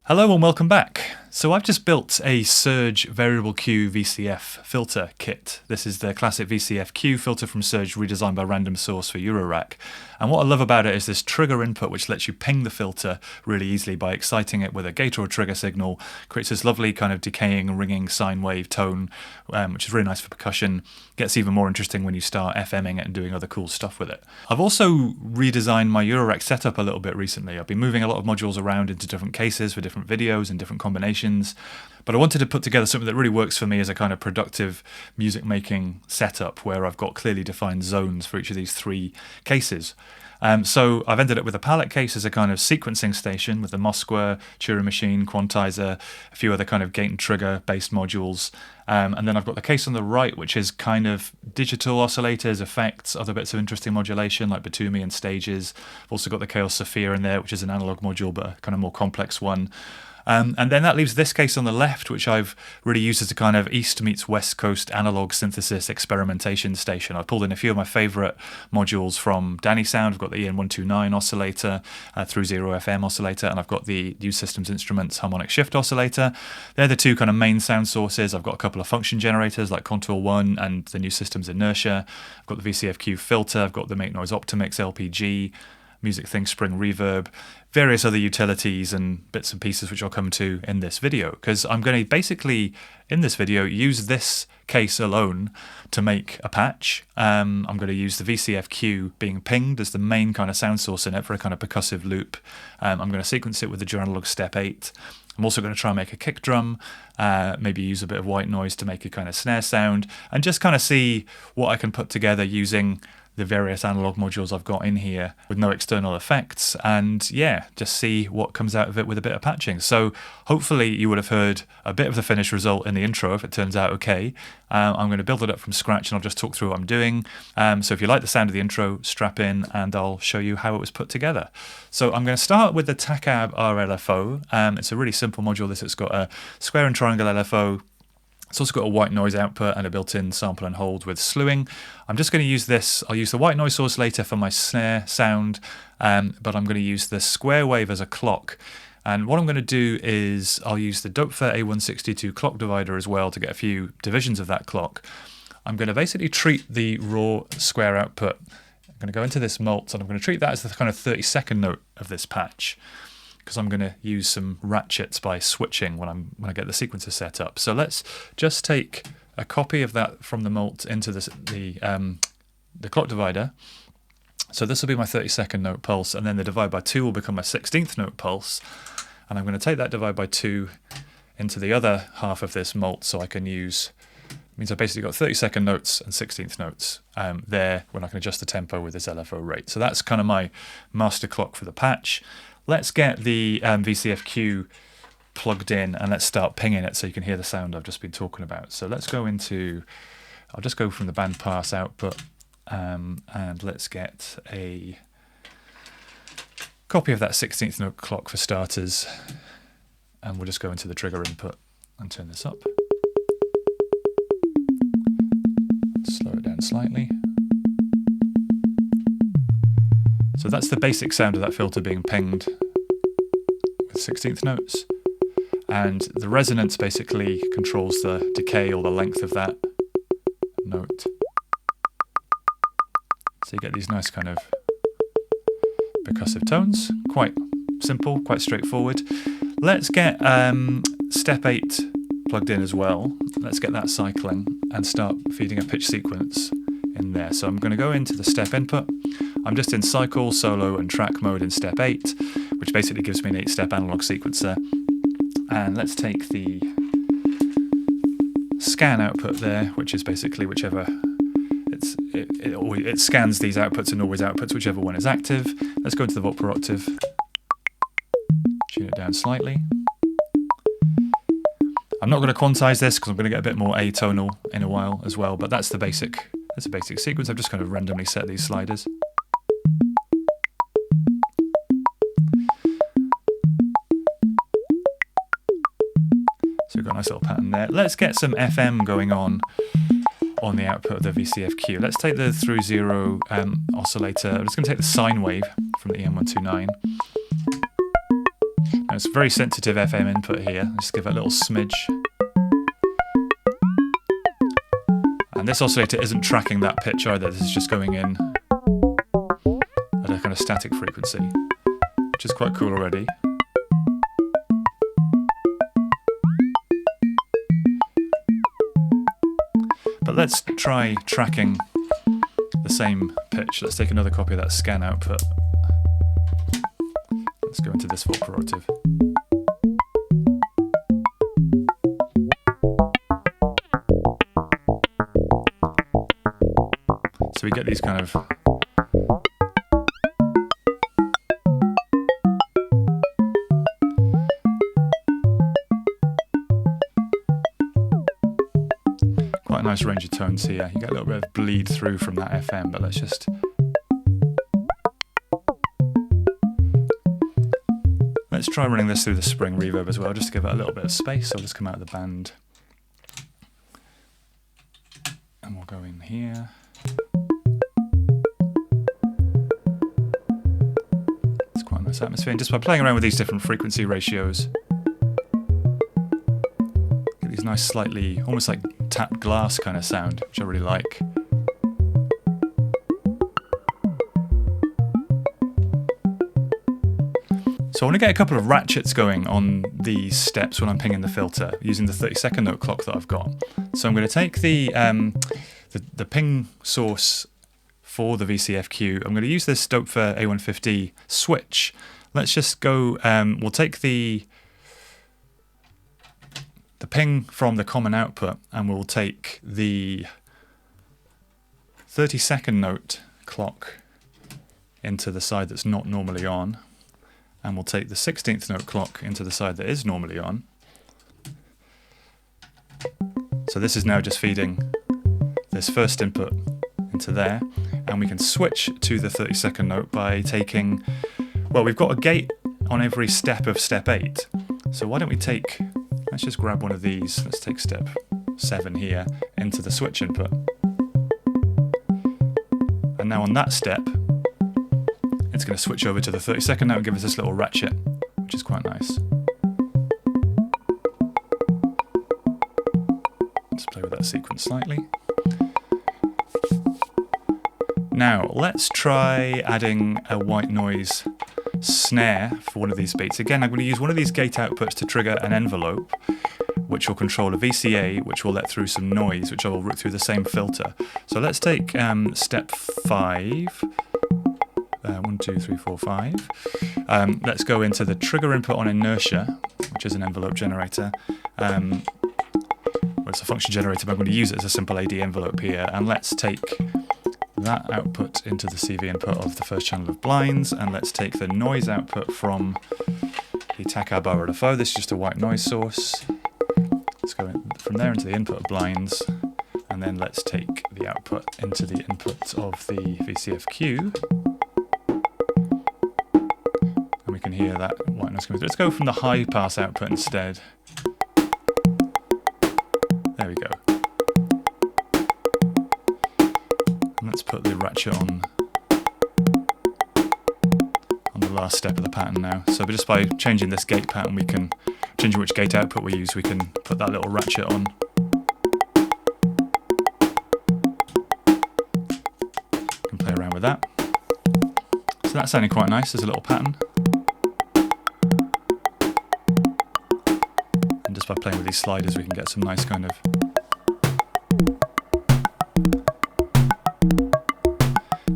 Hello and welcome back. So I've just built a Serge Variable Q VCF filter kit. This is the classic VCFQ filter from Serge redesigned by Random Source for Eurorack. And what I love about it is this trigger input which lets you ping the filter really easily by exciting it with a gate or a trigger signal. Creates this lovely kind of decaying, ringing sine wave tone, which is really nice for percussion. Gets even more interesting when you start FMing it and doing other cool stuff with it. I've also redesigned my Eurorack setup a little bit recently. I've been moving a lot of modules around into different cases for different videos and different combinations. But I wanted to put together something that really works for me as a kind of productive music making setup where I've got clearly defined zones for each of these three cases. So I've ended up with a palette case as a kind of sequencing station with the Moskwa, Turing machine, quantizer, a few other kind of gate and trigger based modules. And then I've got the case on the right, which is kind of digital oscillators, effects, other bits of interesting modulation like Batumi and stages. I've also got the Chaos Sophia in there, which is an analog module, but a kind of more complex one. And then that leaves this case on the left, which I've really used as a kind of East meets West Coast analog synthesis experimentation station. I've pulled in a few of my favourite modules from Danny Sound. I've got the EN129 oscillator, through 0FM oscillator, and I've got the New Systems Instruments harmonic shift oscillator. They're the two kind of main sound sources. I've got a couple of function generators like Contour 1 and the New Systems Inertia. I've got the VCFQ filter. I've got the Make Noise Optimix LPG. Music Thing Spring Reverb, various other utilities and bits and pieces which I'll come to in this video, because I'm going to basically, in this video, use this case alone to make a patch. I'm going to use the VCFQ being pinged as the main kind of sound source in it for a kind of percussive loop. I'm going to sequence it with the Joranalogue Step 8. I'm also going to try and make a kick drum, maybe use a bit of white noise to make a kind of snare sound, and just kind of see what I can put together using the various analog modules I've got in here with no external effects, and yeah, just see what comes out of it with a bit of patching. So hopefully you would have heard a bit of the finished result in the intro if it turns out okay. I'm going to build it up from scratch and I'll just talk through what I'm doing. So if you like the sound of the intro, strap in and I'll show you how it was put together. So I'm going to start with the TACAB RLFO. It's a really simple module. It's got a square and triangle LFO. It's also got a white noise output and a built-in sample and hold with slewing. I'm just going to use this. I'll use the white noise source later for my snare sound, but I'm going to use the square wave as a clock. And what I'm going to do is I'll use the Doepfer A162 clock divider as well to get a few divisions of that clock. I'm going to basically treat the raw square output. I'm going to go into this mult and I'm going to treat that as the kind of 32nd note of this patch, because I'm going to use some ratchets by switching when I get the sequencer set up. So let's just take a copy of that from the mult into the clock divider. So this will be my 32nd note pulse, and then the divide by 2 will become my 16th note pulse. And I'm going to take that divide by 2 into the other half of this mult, so I can use, means I've basically got 32nd notes and 16th notes there when I can adjust the tempo with this LFO rate. So that's kind of my master clock for the patch. Let's get the VCFQ plugged in and let's start pinging it so you can hear the sound I've just been talking about. So let's go into, I'll just go from the bandpass output and let's get a copy of that 16th note clock for starters, and we'll just go into the trigger input and turn this up. Slow it down slightly. So that's the basic sound of that filter being pinged with 16th notes. And the resonance basically controls the decay or the length of that note. So you get these nice kind of percussive tones. Quite simple, quite straightforward. Let's get step 8 plugged in as well. Let's get that cycling and start feeding a pitch sequence in there. So I'm going to go into the step input. I'm just in cycle, solo and track mode in step 8, which basically gives me an 8-step analog sequencer. And let's take the scan output there, which is basically whichever, it scans these outputs and always outputs whichever one is active. Let's go into the volt per octave, tune it down slightly. I'm not going to quantize this because I'm going to get a bit more atonal in a while as well, but that's a basic sequence. I've just kind of randomly set these sliders. So we've got a nice little pattern there. Let's get some FM going on the output of the VCFQ. Let's take the through 0 oscillator. I'm just going to take the sine wave from the EN129. Now It's a very sensitive FM input here. Just give it a little smidge. And this oscillator isn't tracking that pitch either. This is just going in at a kind of static frequency, which is quite cool already. But let's try tracking the same pitch. Let's take another copy of that scan output. Let's go into this fourth prerogative. So we get these kind of quite a nice range of tones here. You get a little bit of bleed through from that FM, but let's try running this through the spring reverb as well, just to give it a little bit of space. I'll just come out of the band and we'll go in here. It's quite a nice atmosphere, and just by playing around with these different frequency ratios, get these nice slightly, almost like tapped glass kind of sound, which I really like. So I want to get a couple of ratchets going on these steps when I'm pinging the filter using the 30-second note clock that I've got. So I'm going to take the ping source for the VCFQ. I'm going to use this Dopefer A150 switch. Let's just go, we'll take the ping from the common output, and we'll take the 30-second note clock into the side that's not normally on, and we'll take the 16th note clock into the side that is normally on. So this is now just feeding this first input into there, and we can switch to the 30-second note by taking, well, we've got a gate on every step of step 8. So why don't we take, let's just grab one of these, let's take step 7 here into the switch input. And now on that step, it's going to switch over to the 30-second note and give us this little ratchet, which is quite nice. Let's play with that sequence slightly. Now, let's try adding a white noise snare for one of these beats. Again, I'm going to use one of these gate outputs to trigger an envelope, which will control a VCA, which will let through some noise, which I will route through the same filter. So let's take step 5. 1, 2, 3, 4, 5. Let's go into the trigger input on inertia, which is an envelope generator. Well, it's a function generator, but I'm going to use it as a simple AD envelope here. And let's take that output into the CV input of the first channel of blinds, and let's take the noise output from the Takar Bar LFO. This is just a white noise source. Let's go from there into the input of blinds, and then let's take the output into the input of the VCFQ. And we can hear that white noise coming through. Let's go from the high pass output instead. There we go. And let's put the ratchet on the last step of the pattern now. So just by changing this gate pattern, we can change which gate output we use. We can put that little ratchet on. Can play around with that. So that's sounding quite nice as a little pattern. And just by playing with these sliders, we can get some nice kind of.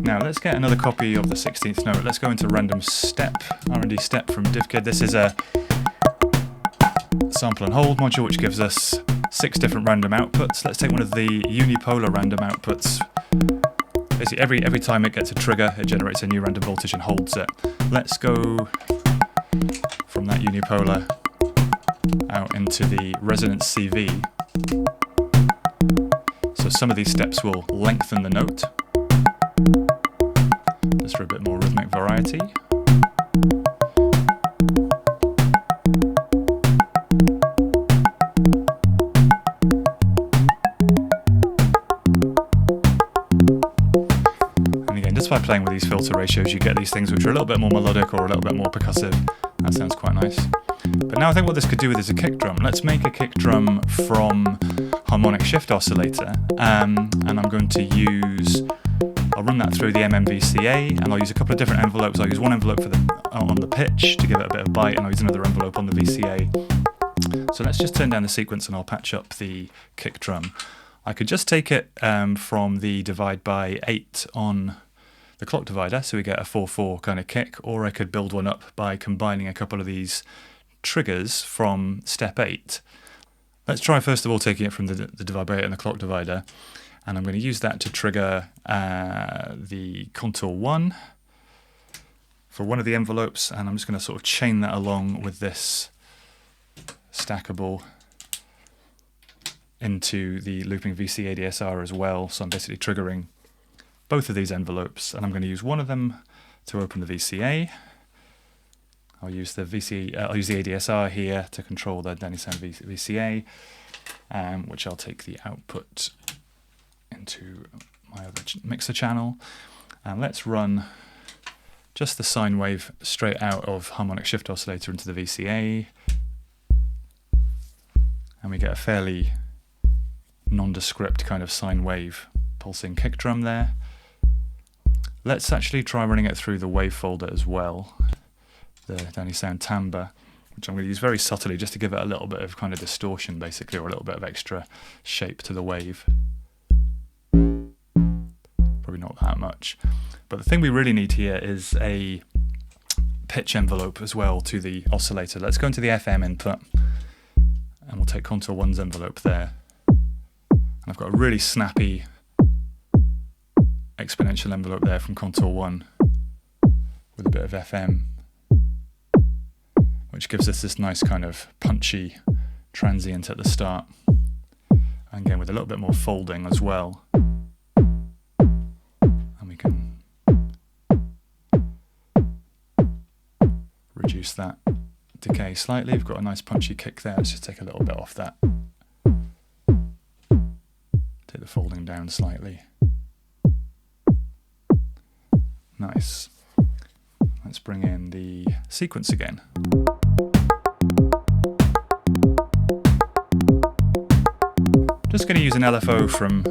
Now let's get another copy of the 16th note. Let's go into random step, R&D step from DivKid. This is a sample and hold module which gives us 6 different random outputs. Let's take one of the unipolar random outputs. Basically every time it gets a trigger, it generates a new random voltage and holds it. Let's go from that unipolar out into the resonance CV. So some of these steps will lengthen the note, just for a bit more rhythmic variety. And again, just by playing with these filter ratios, you get these things which are a little bit more melodic or a little bit more percussive. That sounds quite nice. But now I think what this could do with is a kick drum. Let's make a kick drum from harmonic shift oscillator, and I'm going to use, I'll run that through the MMVCA, and I'll use a couple of different envelopes. I'll use one envelope for on the pitch to give it a bit of bite, and I'll use another envelope on the VCA. So let's just turn down the sequence and I'll patch up the kick drum. I could just take it from the divide by 8 on the clock divider, so we get a 4/4 kind of kick, or I could build one up by combining a couple of these triggers from step 8. Let's try first of all taking it from the divide by 8 and the clock divider, and I'm going to use that to trigger the contour 1 for one of the envelopes, and I'm just going to sort of chain that along with this stackable into the looping VC ADSR as well. So I'm basically triggering both of these envelopes, and I'm going to use one of them to open the VCA. I'll use the ADSR here to control the Danny Sound VCA, which I'll take the output into my other mixer channel. And let's run just the sine wave straight out of harmonic shift oscillator into the VCA, and we get a fairly nondescript kind of sine wave pulsing kick drum there. Let's actually try running it through the wave folder as well, the Danny Sound timbre, which I'm going to use very subtly just to give it a little bit of kind of distortion basically, or a little bit of extra shape to the wave. Probably not that much. But the thing we really need here is a pitch envelope as well to the oscillator. Let's go into the FM input, and we'll take contour 1's envelope there. And I've got a really snappy exponential envelope there from contour 1 with a bit of FM, which gives us this nice kind of punchy transient at the start, and again with a little bit more folding as well. And we can reduce that decay slightly. We've got a nice punchy kick there. Let's just take a little bit off that. Take the folding down slightly. Nice. Let's bring in the sequence again. Just going to use an LFO from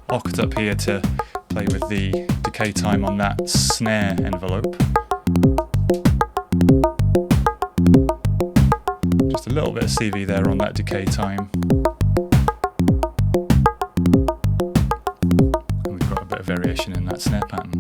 Octop here to play with the decay time on that snare envelope. Just a little bit of CV there on that decay time. And we've got a bit of variation in that snare pattern.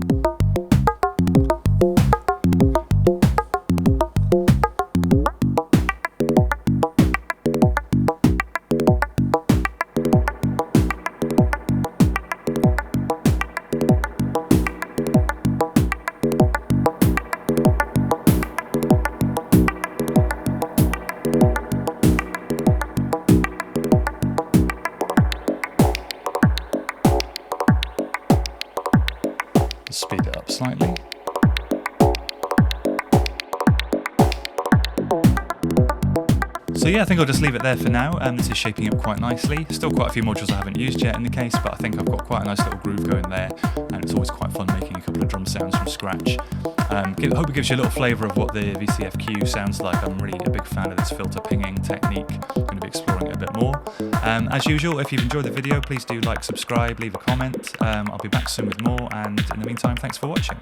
Speed it up slightly. So yeah, I think I'll just leave it there for now. This is shaping up quite nicely. Still quite a few modules I haven't used yet in the case, but I think I've got quite a nice little groove going there, and it's always quite fun making a couple of drum sounds from scratch. I hope it gives you a little flavour of what the VCFQ sounds like. I'm really a big fan of this filter pinging technique. I'm going to be exploring it a bit more. As usual, if you've enjoyed the video, please do like, subscribe, leave a comment. I'll be back soon with more, and in the meantime, thanks for watching.